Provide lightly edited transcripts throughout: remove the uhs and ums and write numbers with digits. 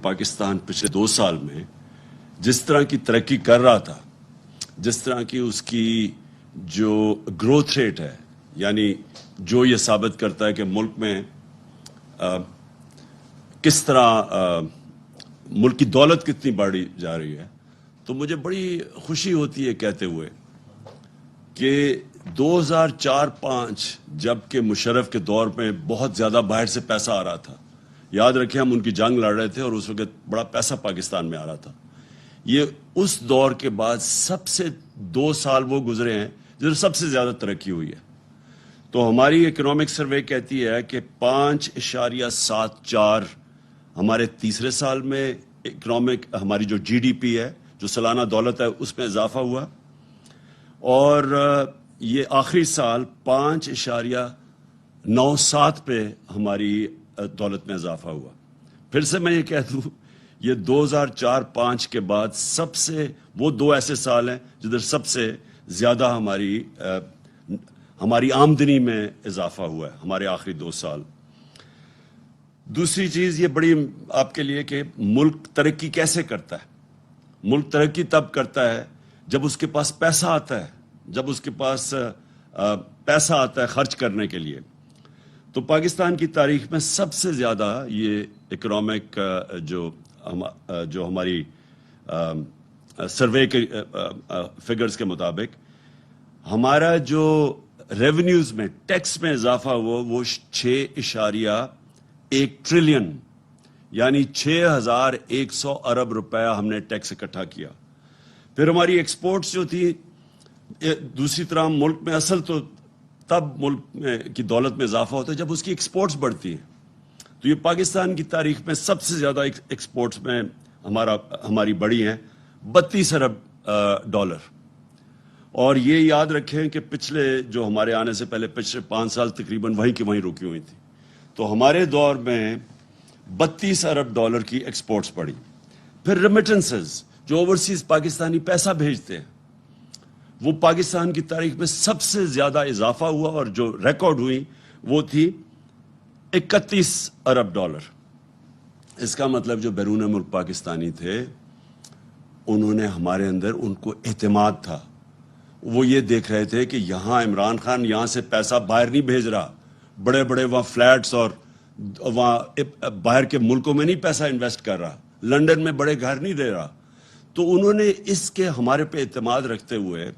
پاکستان پچھلے 2 سال میں جس طرح کی ترقی کر رہا تھا، جس طرح کی اس کی جو گروتھ ریٹ ہے، یعنی جو یہ ثابت کرتا ہے کہ ملک میں کس طرح ملک کی دولت کتنی بڑھی جا رہی ہے، تو مجھے بڑی خوشی ہوتی ہے کہتے ہوئے کہ 2004-05 جب کہ مشرف کے دور میں بہت زیادہ باہر سے پیسہ آ رہا تھا، یاد رکھیں ہم ان کی جنگ لڑ رہے تھے اور اس وقت بڑا پیسہ پاکستان میں آ رہا تھا. یہ اس دور کے بعد سب سے 2 سال وہ گزرے ہیں جس سب سے زیادہ ترقی ہوئی ہے. تو ہماری اکنامک سروے کہتی ہے کہ 5.74 ہمارے تیسرے سال میں اکنامک ہماری جو جی ڈی پی ہے، جو سالانہ دولت ہے، اس میں اضافہ ہوا، اور یہ آخری سال 5.97 پہ ہماری دولت میں اضافہ ہوا. پھر سے میں یہ کہہ دوں، یہ 2004-05 کے بعد سب سے وہ 2 ایسے سال ہیں جدھر سب سے زیادہ ہماری آمدنی میں اضافہ ہوا ہے، ہمارے آخری 2 سال. دوسری چیز یہ بڑی آپ کے لیے کہ ملک ترقی کیسے کرتا ہے. ملک ترقی تب کرتا ہے جب اس کے پاس پیسہ آتا ہے، جب اس کے پاس پیسہ آتا ہے خرچ کرنے کے لیے. تو پاکستان کی تاریخ میں سب سے زیادہ یہ اکنامک جو ہماری سروے کے فگرز کے مطابق ہمارا جو ریونیوز میں ٹیکس میں اضافہ ہوا وہ 6.1 ٹریلین یعنی 6100 ارب روپیہ ہم نے ٹیکس اکٹھا کیا. پھر ہماری ایکسپورٹس جو تھی، دوسری طرح ملک میں اصل تو تب ملک کی دولت میں اضافہ ہوتا ہے جب اس کی ایکسپورٹس بڑھتی ہیں. تو یہ پاکستان کی تاریخ میں سب سے زیادہ ایکسپورٹس میں ہماری بڑی ہیں 32 ارب ڈالر. اور یہ یاد رکھیں کہ پچھلے جو ہمارے آنے سے پہلے پچھلے 5 سال تقریباً وہیں کی وہیں رکی ہوئی تھی. تو ہمارے دور میں 32 ارب ڈالر کی ایکسپورٹس بڑھی. پھر ریمیٹنسز جو اوورسیز پاکستانی پیسہ بھیجتے ہیں، وہ پاکستان کی تاریخ میں سب سے زیادہ اضافہ ہوا، اور جو ریکارڈ ہوئی وہ تھی 31 ارب ڈالر. اس کا مطلب جو بیرون ملک پاکستانی تھے انہوں نے ہمارے اندر، ان کو اعتماد تھا. وہ یہ دیکھ رہے تھے کہ یہاں عمران خان یہاں سے پیسہ باہر نہیں بھیج رہا، بڑے بڑے وہاں فلیٹس اور وہاں باہر کے ملکوں میں نہیں پیسہ انویسٹ کر رہا، لنڈن میں بڑے گھر نہیں دے رہا. تو انہوں نے اس کے ہمارے پہ اعتماد رکھتے ہوئے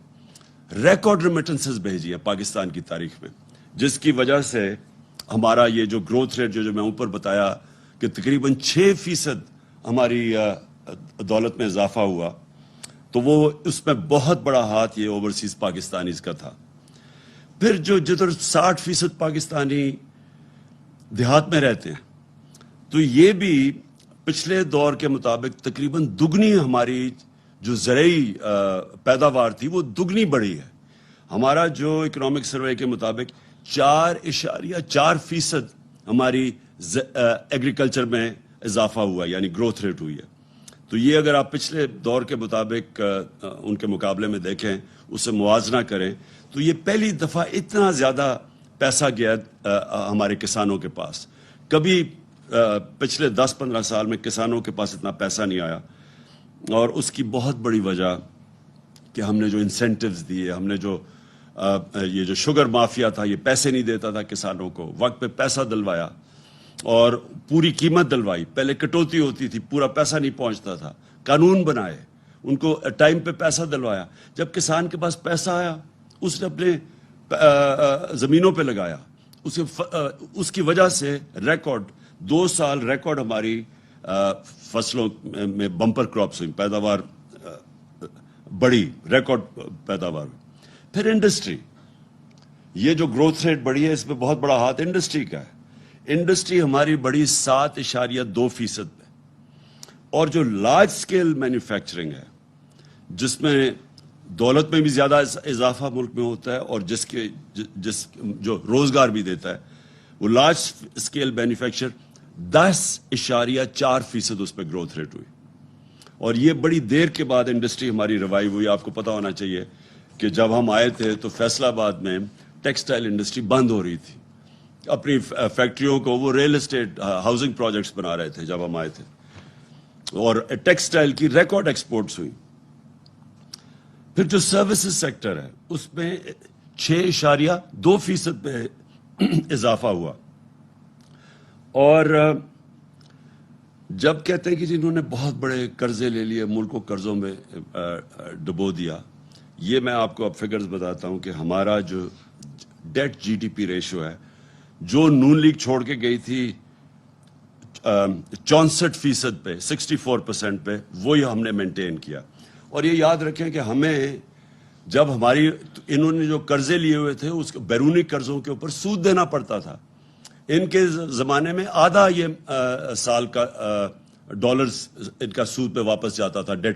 ریکارڈ ریمیٹنسز بھیجی ہے پاکستان کی تاریخ میں، جس کی وجہ سے ہمارا یہ جو گروتھ ریٹ جو میں اوپر بتایا کہ تقریباً 6% ہماری دولت میں اضافہ ہوا، تو وہ اس میں بہت بڑا ہاتھ یہ اوورسیز پاکستانیز کا تھا. پھر جدھر 60% پاکستانی دیہات میں رہتے ہیں، تو یہ بھی پچھلے دور کے مطابق تقریباً دگنی ہماری جو زرعی پیداوار تھی وہ دگنی بڑھی ہے. ہمارا جو اکنامک سروے کے مطابق 4.4% ہماری ایگریکلچر میں اضافہ ہوا، یعنی گروتھ ریٹ ہوئی ہے. تو یہ اگر آپ پچھلے دور کے مطابق ان کے مقابلے میں دیکھیں، اسے موازنہ کریں، تو یہ پہلی دفعہ اتنا زیادہ پیسہ گیا ہمارے کسانوں کے پاس. کبھی پچھلے 10-15 سال میں کسانوں کے پاس اتنا پیسہ نہیں آیا، اور اس کی بہت بڑی وجہ کہ ہم نے جو انسینٹیوز دیے، ہم نے جو یہ جو شوگر مافیا تھا یہ پیسے نہیں دیتا تھا کسانوں کو، وقت پہ پیسہ دلوایا اور پوری قیمت دلوائی. پہلے کٹوتی ہوتی تھی، پورا پیسہ نہیں پہنچتا تھا، قانون بنائے، ان کو ٹائم پہ پیسہ دلوایا. جب کسان کے پاس پیسہ آیا اس نے اپنے زمینوں پہ لگایا، اس کی وجہ سے ریکارڈ 2 سال ریکارڈ ہماری فصلوں میں بمپر کراپس ہوئی، پیداوار بڑی، ریکارڈ پیداوار. پھر انڈسٹری، یہ جو گروتھ ریٹ بڑھی ہے اس میں بہت بڑا ہاتھ انڈسٹری کا ہے. انڈسٹری ہماری بڑی 7.2% پہ، اور جو لارج سکیل مینوفیکچرنگ ہے جس میں دولت میں بھی زیادہ اضافہ ملک میں ہوتا ہے اور جو روزگار بھی دیتا ہے، وہ لارج سکیل مینوفیکچر 10.4% اس پہ گروتھ ریٹ ہوئی. اور یہ بڑی دیر کے بعد انڈسٹری ہماری ریوائیو ہوئی. آپ کو پتہ ہونا چاہیے کہ جب ہم آئے تھے تو فیصل آباد میں ٹیکسٹائل انڈسٹری بند ہو رہی تھی، اپنی فیکٹریوں کو وہ ریل اسٹیٹ ہاؤسنگ پروجیکٹس بنا رہے تھے جب ہم آئے تھے. اور ٹیکسٹائل کی ریکارڈ ایکسپورٹس ہوئی. پھر جو سروسز سیکٹر ہے اس میں 6.2% پہ اضافہ ہوا. اور جب کہتے ہیں کہ جنہوں نے بہت بڑے قرضے لے لیے, ملک کو قرضوں میں ڈبو دیا, یہ میں آپ کو اب فگرز بتاتا ہوں کہ ہمارا جو debt G D P ratio ہے, جو نون لیگ چھوڑ کے گئی تھی 64% پہ, 64% پہ, وہی ہم نے مینٹین کیا. اور یہ یاد رکھیں کہ ہمیں جب ہماری انہوں نے جو قرضے لیے ہوئے تھے اس بیرونی قرضوں کے اوپر سود دینا پڑتا تھا. ان کے زمانے میں آدھا یہ سال کا ڈالرز ان کا سود پہ واپس جاتا تھا ڈیٹ